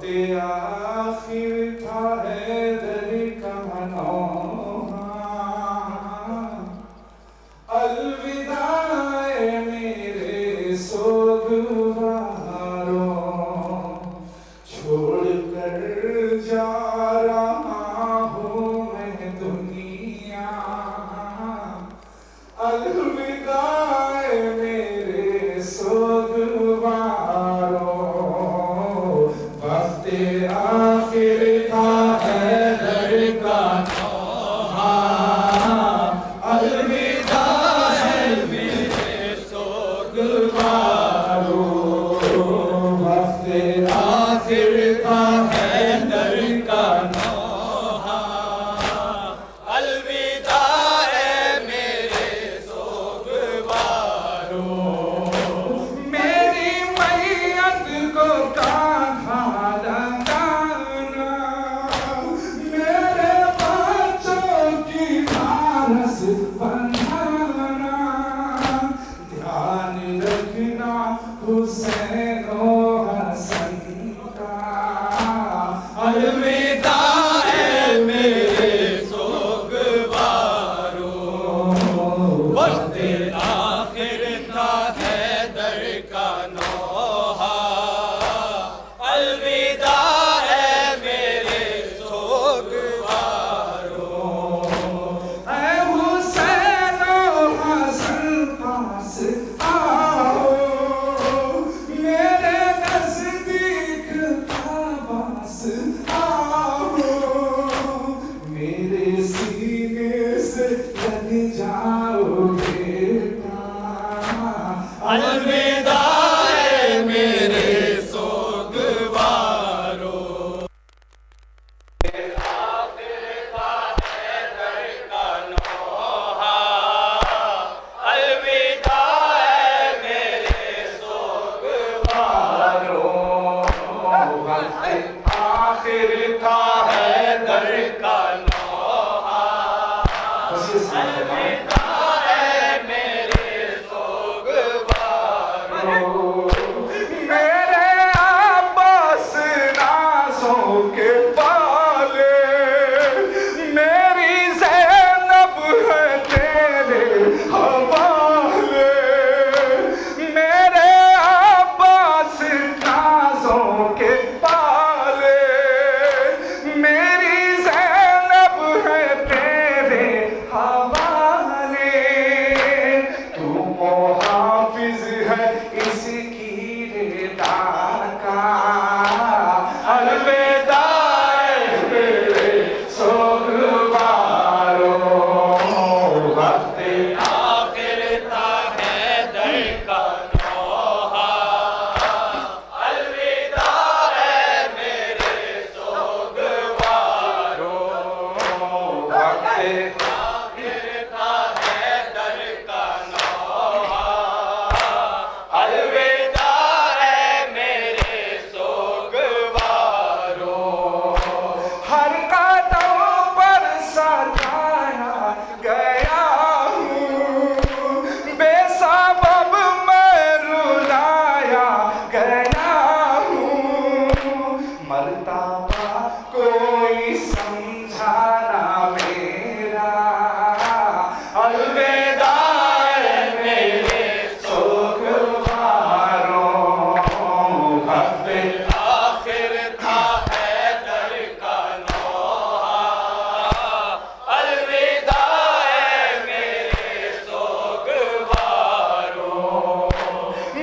आखिर था हैदर का नौहा, अलविदा मेरे सोगवारों, छोड़ कर जा रहा हूँ मैं दुनिया, अलविदा मेरे सोगवारों, वक्त आखिर था हैदर का नौहा, अलविदा मेरे सोगवारों, वक्त आखिर था हैदर का नौहा, अलविदा मेरे सोगवारों, मेरी मैयत को कांधा लगाना, मेरे बच्चों की धारस बंधाना, ध्यान रखना हुसैन ओ हसन का, अलविदा मेरे सोगवारों, वक्त आखिर था हैदर का नौहा, अलविदा मेरे सोगवारों, ऐ हुसैन ओ हसन पास आओ, मेरे नज़दीक आवाज़ आओ, मेरे सीने से लग जाओगे क्या, अलविदा मेरे सोगवारों, आखिर था हैदर का नौहा, अलविदा मेरे सोगवारों, वक्त आखिर था हैदर का नौहा, अलविदा मेरे सोगवारों, मेरे अब्बास नाज़ों के पाले, मेरी ज़ैनब है तेरे हवाले, मेरे अब्बास नाज़ों के पाले, मेरी ज़ैनब है तेरे हवाले, तू मुहाफ़िज़ है इसकी रिदा का, अलविदा मेरे सोगवारों, वक्त आखिर था हैदर का नौहा, अलविदा मेरे सोगवारों, वक्त आखिर था हैदर का नौहा, अलविदा मेरे सोगवारों, हर कदम पर सताया गया हूँ, बेसबब मैं रुलाया गया हूँ, मर्तबा कोई समझाना मेरा, अलविदा मेरे सोगवारों, वक्त आखिर था हैदर का नौहा, अलविदा मेरे सोगवारों,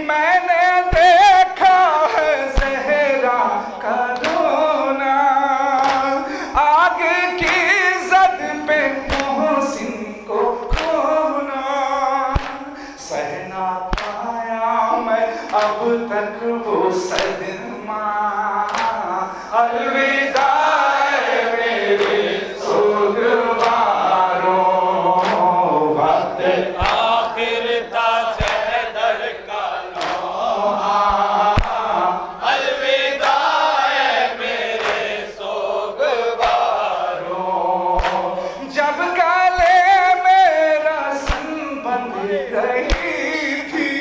मैंने देखा है ज़हरा का रोना, आग की ज़द पे मोहसिन को खोना, सह ना पाया मैं अब तक वो सदमा, अलविदा मेरे सोगवारों, वक्त आखिर था हैदर का नौहा, अलविदा मेरे सोगवारों, जब गले मेरा संबंध रही थी,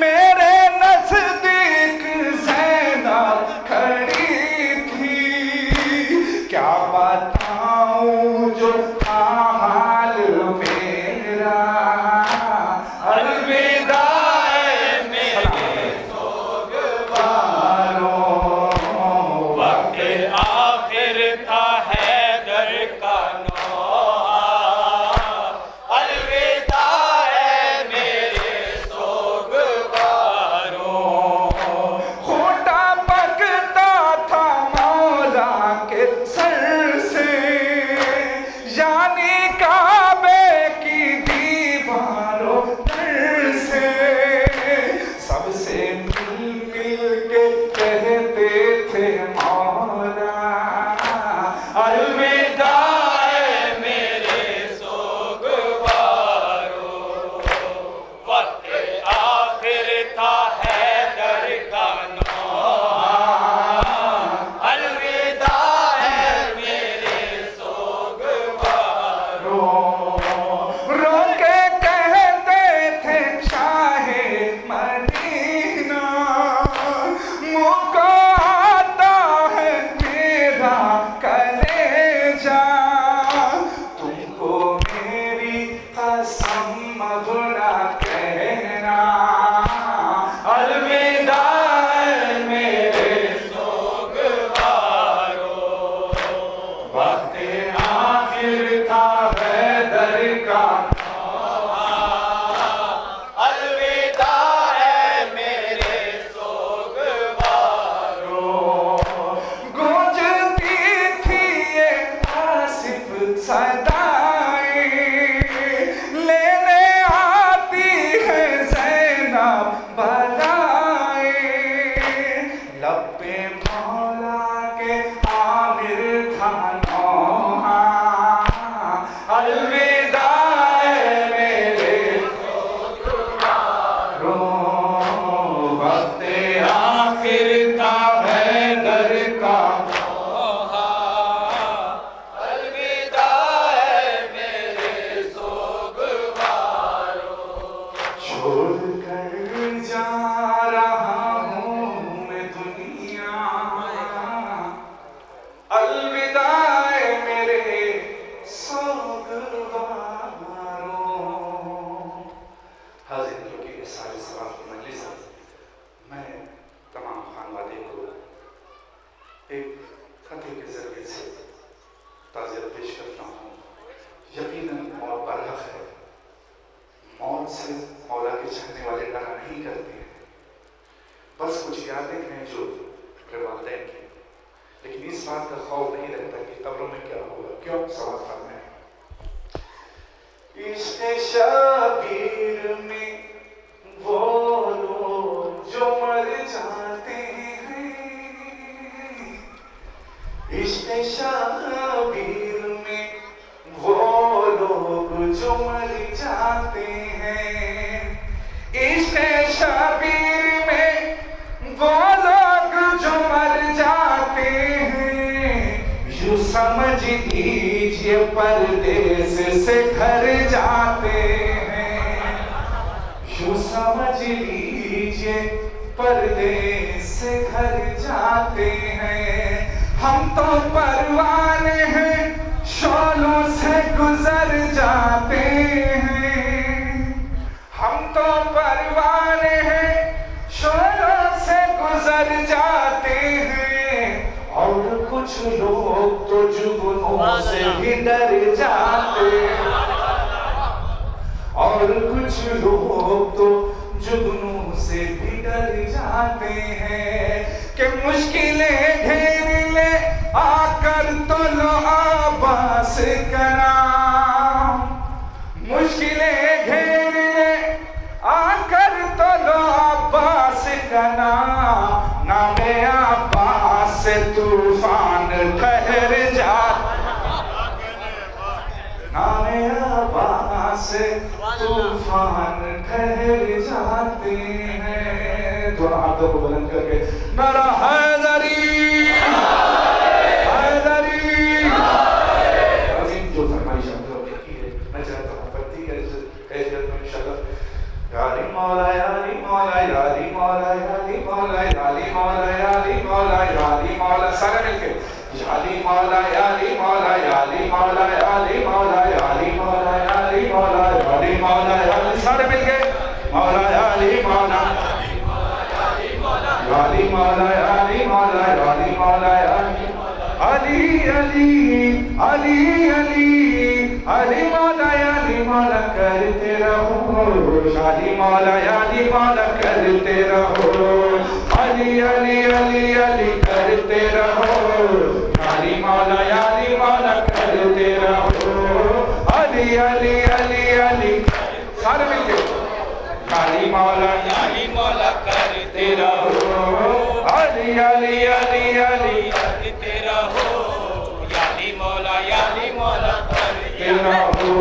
मेरे नज़दीक ज़ैनब खड़ी कहते थे मौला अलविदा मेरे सोगवारो, वक्त आखिर था हैदर का अलविदा मेरे सोगवारो। रो के कहते थे शाहे मदीना, मुँह को आता है मेरा कलेजा, तुमको मेरी कसम मधुरा कहना अलविदा मेरे सोगवारो, वक्त आखिर था हैदर का अलविदा मेरे सोगवारो। गूंजती थी ये आसिफ सदाएं, लेने आती है ज़ैनब बधाई, लब पे मौला के आमिर था नौहा अलविदा मेरे सोगवारो, वक्त आखिर था हैदर का अलविदा मेरे सोगवारो। छोड़कर जा रहा हूँ मैं दुनिया अलविदा मेरे सोगवारो। हाजिर क्योंकि इस सारे सवाल की मजलिस है, मैं तमाम खानवादे को एक खते के जरिए से ताज़ियत पेश करता हूँ। यकीनन मौत बरहक है, मौत से मौला के चाहने वाले डरा नहीं करते हैं, बस कुछ यादें हैं जो मेरे वालिदैन की, लेकिन इस बात का खौफ नहीं रहता कि कब्र में क्या होगा। क्यों? सवाल फरमाएं। इश्क़ शबीर में वो लोग जो मर जाते हैं, इश्क़ शबीर में वो लोग जो मर जाते हैं, इश्क़ शबीर में वो लोग जो मर जाते हैं, यूं समझ लीजिए परदेस से घर जाते हैं, यूं समझ लीजिए परदेस से घर जाते हैं। हम तो परवाने हैं शोलों से गुजर जाते हैं, हम तो परवाने हैं शोलों से गुजर जाते हैं, और कुछ लोग तो जुगनों से भी डर जाते हैं, और कुछ लोग तो जुगनों से भी डर जाते हैं कि मुश्किलें घेर ले आकर तो लो आबास का नाम, मुश्किलें घेर ले आकर तो लो आबास का नाम, नामे आबास से तूफान ठहर जाते, नामे आबास से तूफान ठहर जाते हैं। थोड़ा हाथों को बुलंद करके मेरा हैदरी हैदरी अजीम जो फरमाइश आपने की है, मैं चाहता हूँ पत्ती के कैफियत में इंशाअल्लाह याली मौला याली मौला याली मौला याली मौला याली मौला याली मौला याली मौला सारे मिलके याली मौला याली मौला याली मौला याली मौला याली मौला याली मौला याली मौला याली सारे मिलके मौला याली मौला याली मौला याली मौला याली मौला याली अली अली अली अली अली मौला याली मौला करते रहो, शाली मौला याली मौला करते रहो, अली अली अली अली करते रहो, याली मौला याली मौला करते रहो, अली अली अली अली सारे मिलके याली मौला करते रहो, अली अली अली अली करते रहो या अली मौला करते रहो।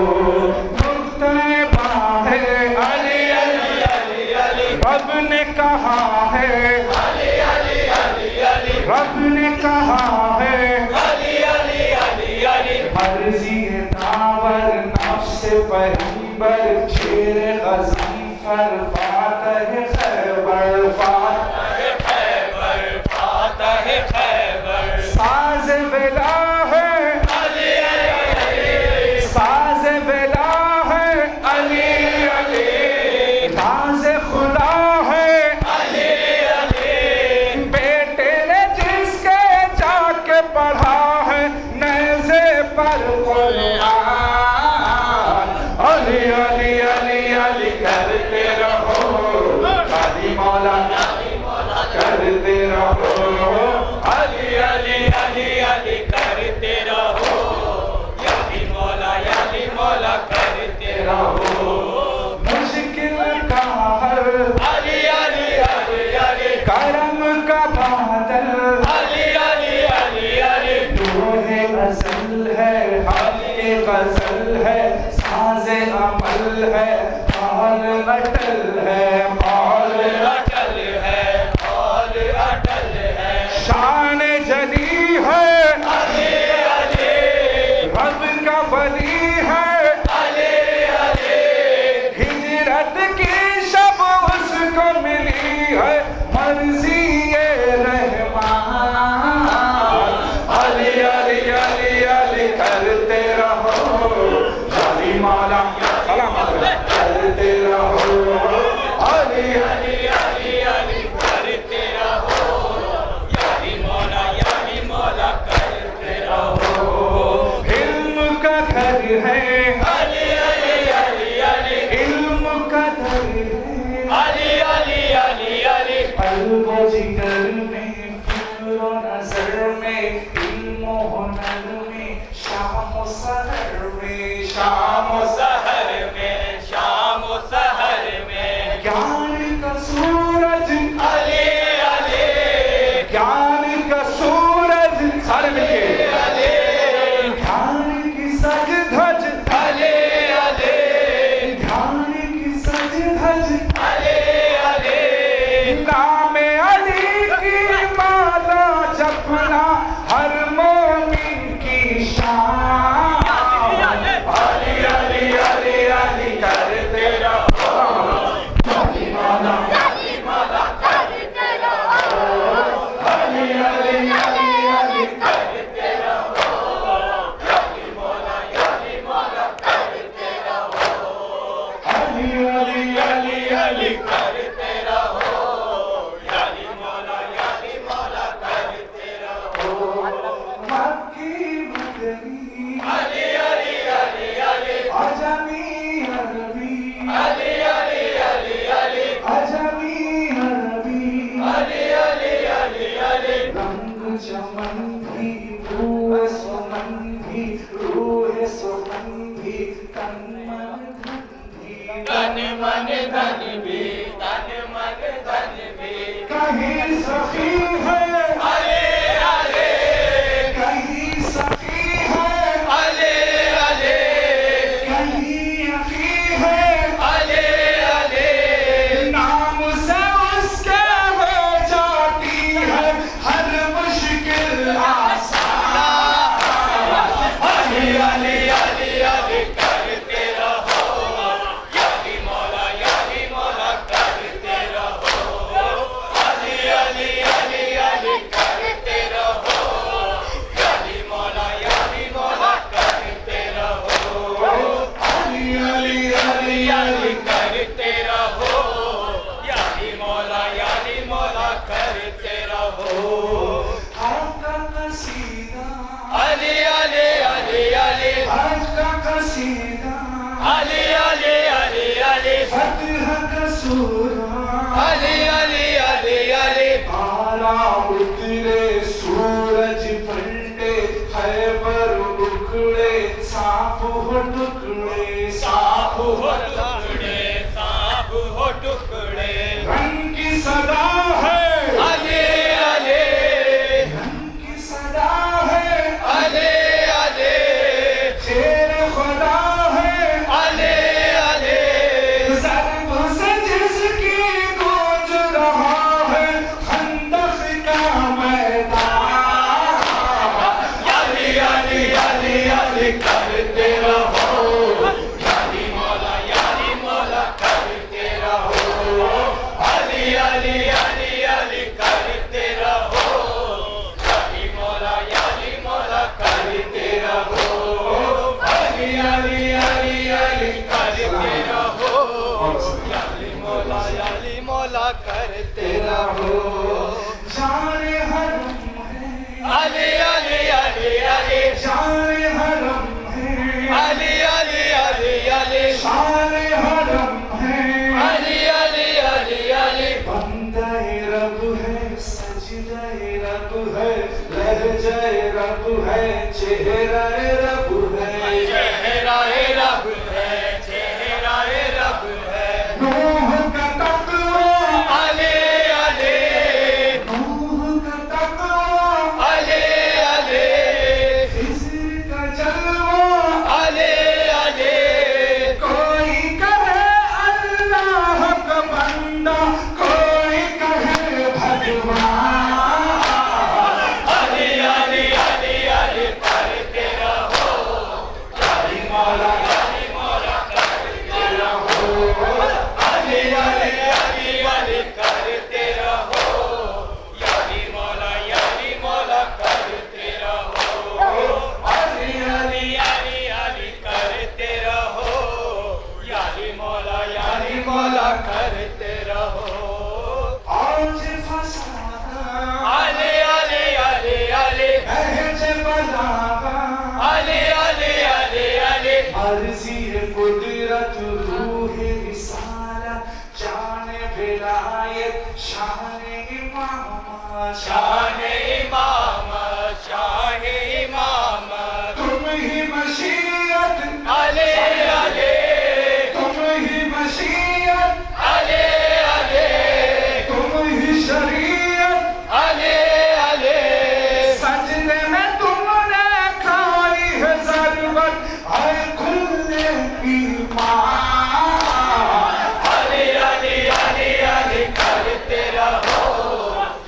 मुक्तबा है अली अली अली अली रब ने कहा है अली अली अली अली रब ने कहा है अली अली अली अली मर्जी दावर नफ्स पैगंबर शेर गज़नफर फातह खैबर फातह खैबर साज़ बिला है अली अली साज़ बिला है अली अली राज़ खुदा है अली अली बेटे ने जिसके जाके पढ़ा है नेज़े पर कुरान अली अली अली अली करते रहो अली मौला करते रहो अली अली अली अली करते रहो या अली मौला करते रहो। मुश्किल का हल अली अली अली अली करम का बादल अली अली अली अली नूरे अज़ल है हाले गज़ल है साज़े अमल है हाल अटल है हाल अटल है और अटल है शान जली है अली अली रब का वली है अली अली हिजरत की शब उसको मिली है मर्जी ये रहमान अली अली अली अली करते रहो अली मौला सलाम करते रहो अली अली अली अली करते रहो या अली मौला करते रहो। इल्म का घर है अली अली अली अली इल्म का घर है अली अली अली अली क़ल्ब व जिगर में फिक्र व नज़र में इल्म व हुनर में शाम व सहर में शाम सहर में ज्ञान का सूरज अली अली ज्ञान का सूरज सारे मिलके अली ज्ञान की सज धज अली अली ज्ञान की सज धज अली अली नाम अली की माला जपना हर मोमिन की शान अली अली अली अली करते रहो अली मौला करते रहो अली अली अली अली करते रहो अली मौला करते रहो अली अली अली अली करते रहो अली मौला करते रहो। मक्की मदनी अली अली अली अली अजमी अरबी अली अली अली अली अजमी अरबी अली अली अली अली रंग चमन भी रूह सुगंधी रूह सुगंधी तन मन धन भी कहीं सखी है अले अले कहीं सखी है अले अले कहीं अखी है अले अले नाम से उसके हो जाती है हर मुश्किल आसान अली अली अली अली करते रहो अली मौला करते रहो अली अली अली अली करते रहो अली मौला करते रहो अली अली अली अली करते रहो अली मौला करते रहो आपका कसीदा अली अली अली अली आपका कसीदा अली अली अली अली फतह का सूरा अली अली अली अली तारा उतरे सूरज पलटे खैबर उखड़े सांप हो टुकड़े सांप हो टुकड़े रंग की सदा है अली अली रब है, लहजाए रब है, चेहरा रब है, चेहरा रब है, चेहरा रब है। नूह का तकवा अले अले, नूह का तकवा अले अले, खिज़्र का जलवा अले अले, कोई कहे अल्लाह का बंदा, कोई कहे भगवान। अली अली अली अली करते रहो, अली मौला अली मौला करते रहो, अली अली अली अली करते रहो, याली मौला करते रहो, अली अली अली अली करते रहो, याली मौला करते रहो। आज फसाना अली अली अली अली, महज बलागा, अली अली अली अली, मर्ज़ी कुदरत रूह रिसालत, जान विलायत शान इमाम, शान इमाम, शान इमाम, तुम ही मशीयत, अले अले, तुम ही मशीयत, अले अले, तुम ही शरीयत, अले अले, सजदे में तुमने खाई है ज़रूरत, है खुले ईमान। अली अली अली अली करते रहो,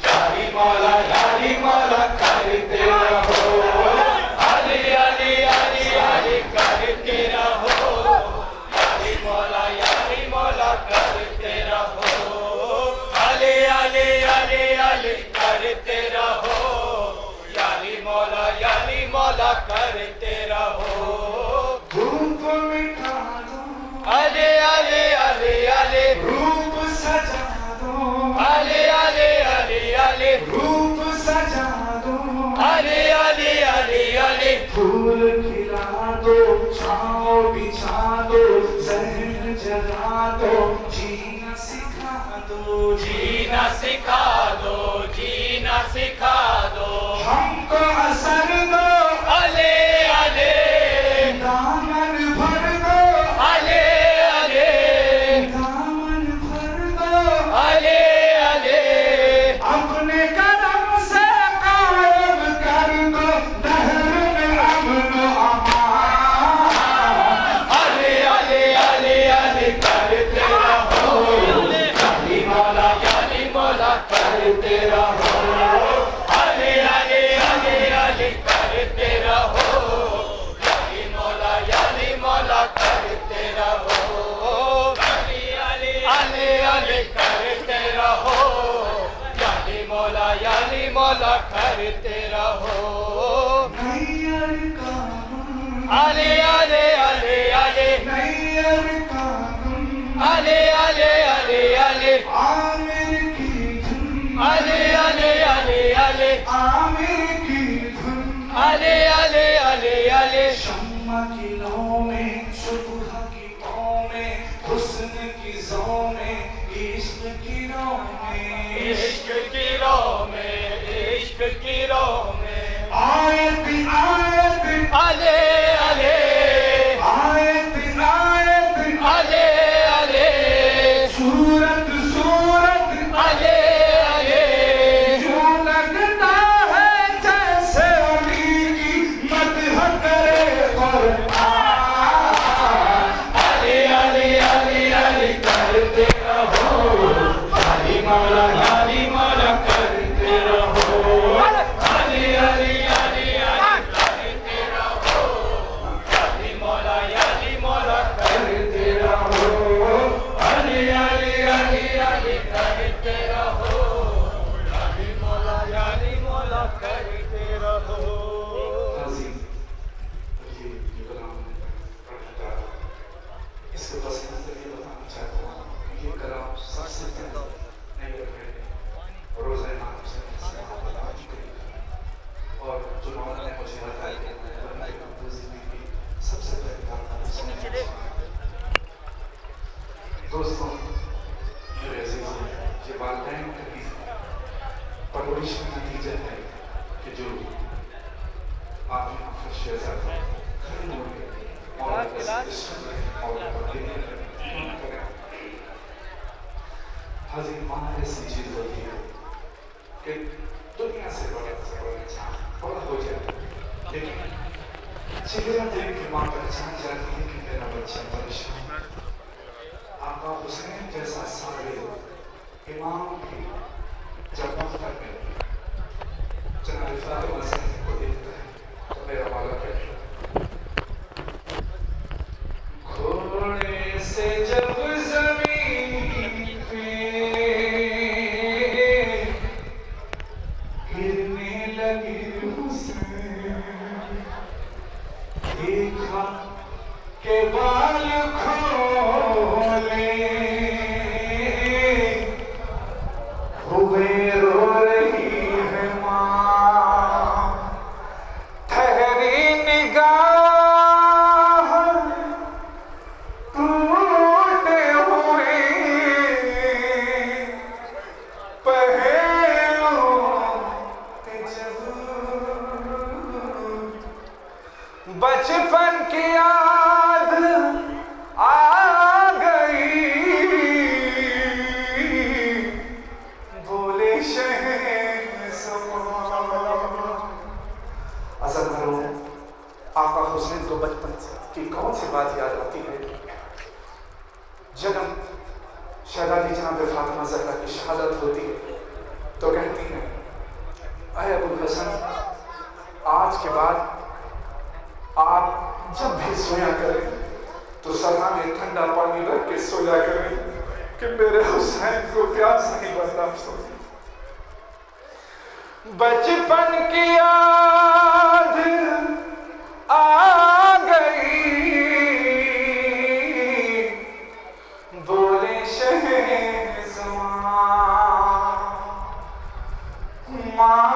याली मौला करते रहो, अली अली अली अली करते रहो, याली मौला करते रहो, अली अली अली अली करते रहो, याली मौला करते रहो। धूप मिटा दो, अली अली अली अली, रूप सजा दो, अली अली अली अली, रूप सजा दो, अली अली अली अली, फूल खिला दो, छाँव बिछा दो, जहन जला दो, जीना सिखा दो, जीना सिखा दो, जीना सिखा दो, हमको असर दो, अले अले, दामन भर दो, अले अले, दामन भर दो, अले अले, अपने कदम से कायम कर दो, लहर में अमन अमान। अले अले अले अले करते रहो, याली मौला करते रहो, अले अले अले अले करते रहो, याली मौला करते रहो, अले अले अले करते रहो, याली मौला करते रहो। नैयर कानून, अले अले अले अले, नैयर कानून, अले अले अले अले, आमिर की धुन, अले अले अले अले, आमिर की धुन, अले अले अले अले, शम्मा की लौ में, सुबह की पौ में, हुस्न की जौ में, इश्क की रौ में, इश्क की रो में, इश्क की रो में, आयत आयत, अले अले, आयत आयत, अले अले, सूरत सूरत, अले अले, दुनिया से बड़ा हो जाए, लेकिन चेहरा देख के माँ पहचान जाती है कि मेरा बच्चा परेशान। आका हुसैन जैसा साबिर इमाम भी जब मख्तर में जनाब फातिमा ज़हरा को देखता है तो मेरा मौला कहता है, घोड़े से जब ज़मीन पे गिरने लगी हुसैन, देखा के बाल खोले हुए रो रही है माँ, ठहरी निगाह टूटे हुए पहलू जब बचपन की याद आ गई, बोले अज़र करो आका हुसैन को बचपन की कौन सी बात याद आती है? जन्म शहज़ादी जनाब फातिमा ज़हरा की शहादत होती है तो कहती हैं, अरे अबुल हसन, आज के बाद आप जब भी सोया करें तो सरा में ठंडा पानी रख के सोया करें कि मेरे हुसैन को प्यास नहीं बर्दाश्त होती। बचपन की याद आ गई, बोले शहज़ाद माँ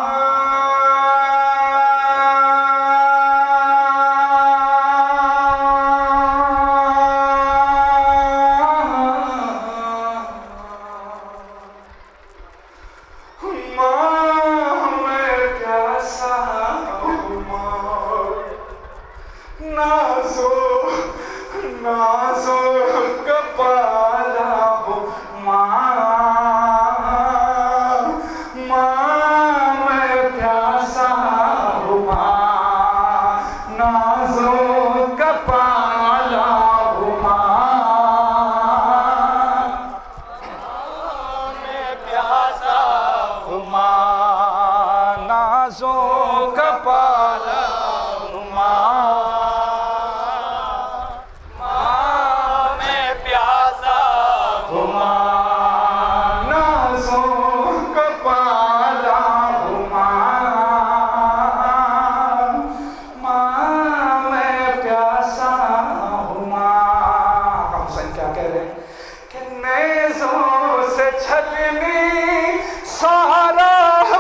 सारा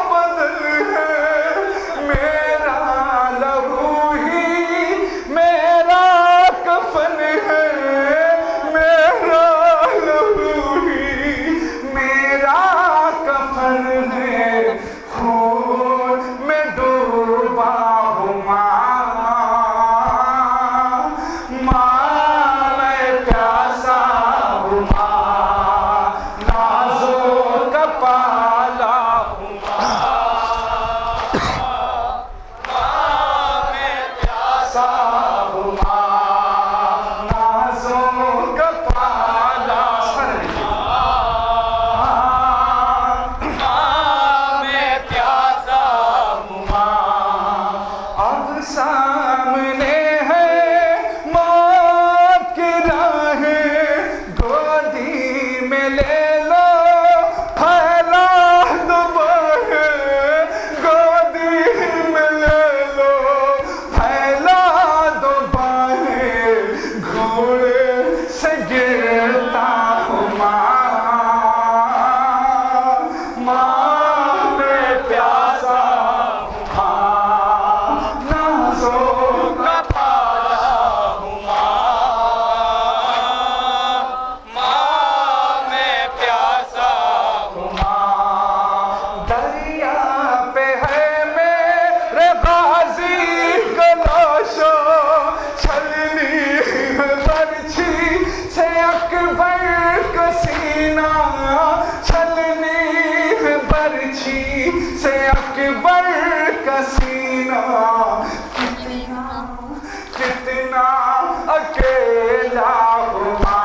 बदल है मेरा अकबर का सीना कितना कितना अकेला हुआ।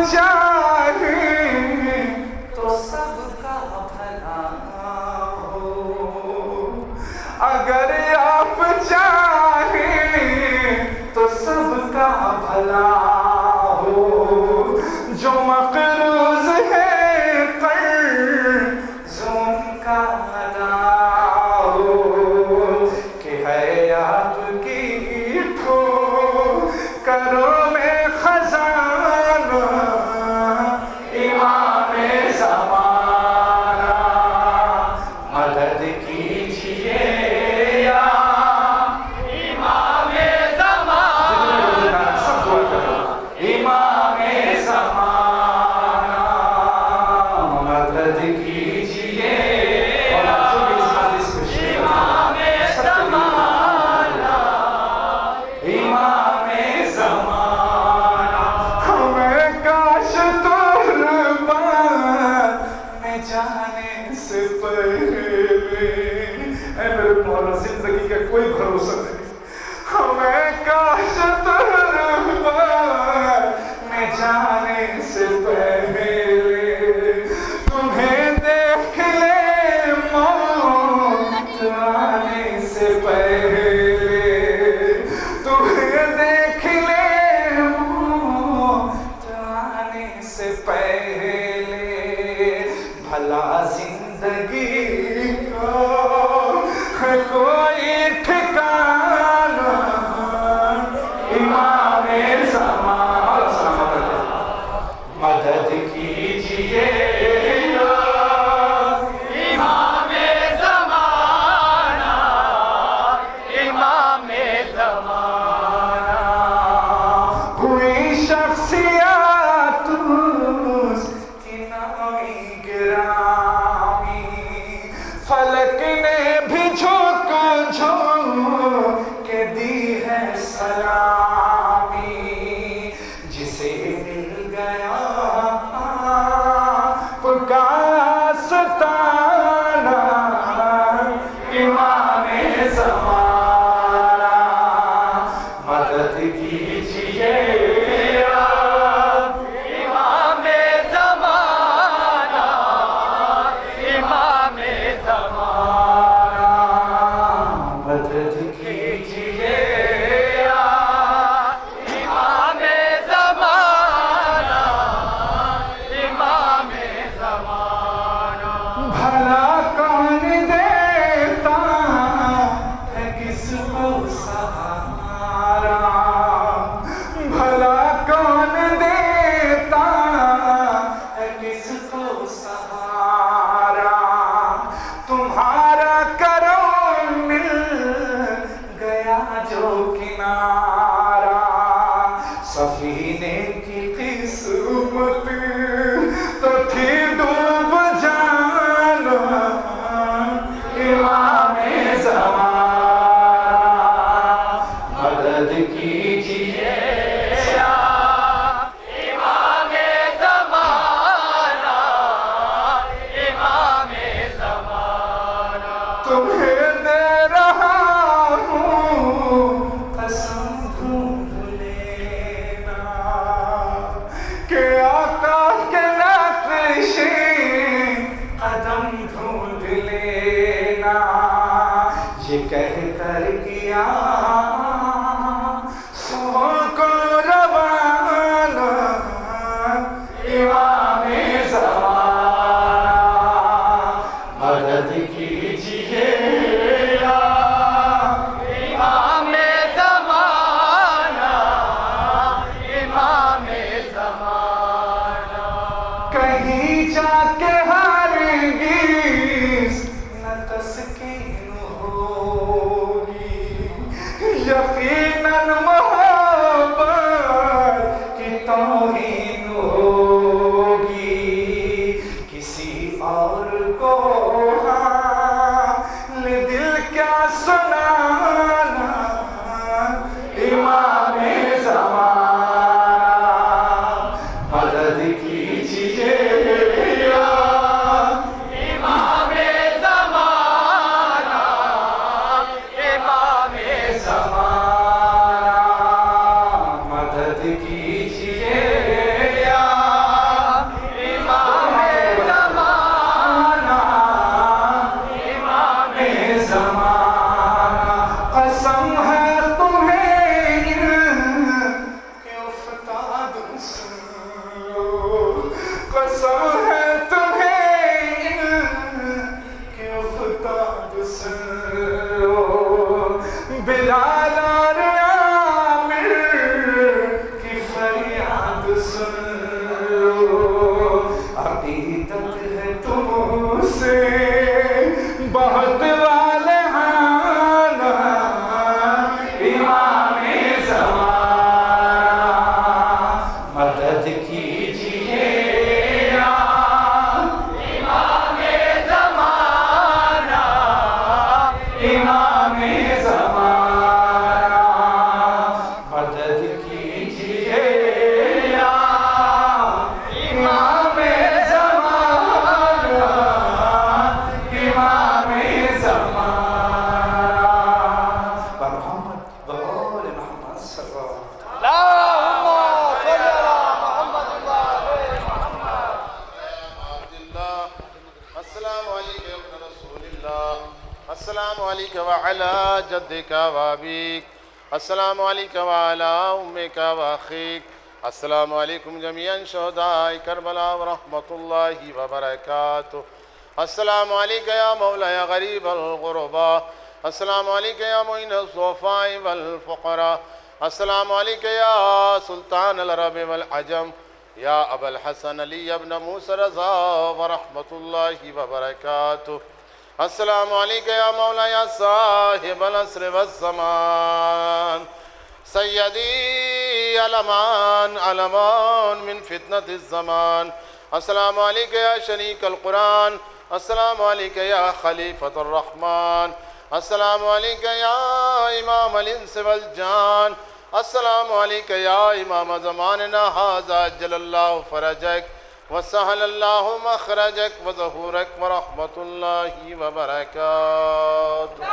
चाहे तो सबका भला हो, अगर आप चाहे तो सबका भला हो। जो मकरूज है कर्ज़ों का अदा हो, कि है आपकी ठोकरों में खजाना इमाम-ए ज़माना। मदद कीजिए या इमाम-ए ज़माना, सब दुआ करो। इमाम-ए ज़माना मदद कीजिए। और आप जो भी इस हदीस को शेयर इमाम-ए ज़माना, इमाम-ए ज़माना। हमें काश तुर्बान में जाने से पहले, ऐ मेरे मौला जिंदगी का कोई भरोसा नहीं, हमें काश तुर्बान में जाने से पहले तुम्हें देख ले मौत आने से पहले, तुम्हें देख ले मौत आने से पहले। भला जिंदगी का है कोई ठिकाना इमाम-ए ज़माना। मदद कीजिए इमाम-ए ज़माना, इमाम-ए ज़माना। हुई शख्सियत उसकी नामी गिरामी, फलक ने भी झुक के दी है सलामी। जिसे मिल गया पुका सताना इमाम-ए ज़माना। मदद कीजिए इमाम-ए ज़माना, इमाम-ए ज़माना। मदद कीजिए इमाम-ए ज़माना, इमाम-ए ज़माना। भला कौन देता है किसको सहारा, भला कौन देता है किसको सहारा। तुम्हारा करो मिल गया जो किनारा, सफीने की किस्मत तो थी डूब जाना इमाम-ए ज़माना। मदद कीजिए इमाम-ए ज़माना, इमाम-ए ज़माना। तुम्हें दे रहा हूँ कसम ढूंढ लेना, कि आका के नक्शे कदम ढूंढ लेना। ये कह कर किया सुबह को रवाना इमाम-ए ज़माना। मदद कीजिए इमाम-ए ज़माना, इमाम-ए ज़माना। कहीं जाके हरगिज़ न तस्कीन होगी, यकीनन मोहब्बत की तौहीन होगी। किसी और को हाल दिल क्या सुनाना इमाम-ए ज़माना। मदद कीजिए इमाम-ए ज़माना, इमाम-ए ज़माना। मदद कीजिए कसम है तुम्हें इनकी उफ्ताद सुन लो, बिलाल और आमिर की फरियाद सुन लो। अकीदत है तुमसे बहुत वाले हाना, इमामे ज़माना मदद कीजिए या इमामे ज़माना, इमामे ज़माना मदद कीजिए या इमामे ज़माना, इमामे ज़माना। मोहम्मद बग़ौर मोहम्मद सल्लल्लाहु अस्सलामु अलैका व अला जद्दिका व अबीक, अस्सलामु अलैका व अला उम्मिका व अखीक, अस्सलामु अलैकुम जमीअन शुहदाए करबला व रहमतुल्लाहि व बरकातुहू, अस्सलामु अलैका या मौला या गरीबल गुरबा, अस्सलामु अलैका या मुइनज़ ज़ुअफ़ाए वल फ़ुक़रा, अस्सलामु अलैका या सुल्तान अल अरब वल अजम, या अबुल हसन अली इब्न मूसा रज़ा व रहमतुल्लाहि व बरकातुहू, अस्सलामु अलैका या मौला या साहिबल अस्र वज़्ज़मान, सय्यदी अलमान अलमान मिन फितनतिज़ ज़मान, अस्सलामु अलैका या शरीकल कुरान, अस्सलामु अलैका या खलीफतुर रहमान, अस्सलामु अलैका या इमाम अल इंस वल जान, अस्सलामु अलैका या इमाम ज़मानना हाज़ा अज्जलल्लाहु फ़रजक व सहलल्लाहु मख़रजक व ज़हूरक व रहमतुल्लाहि व बरकातुहू।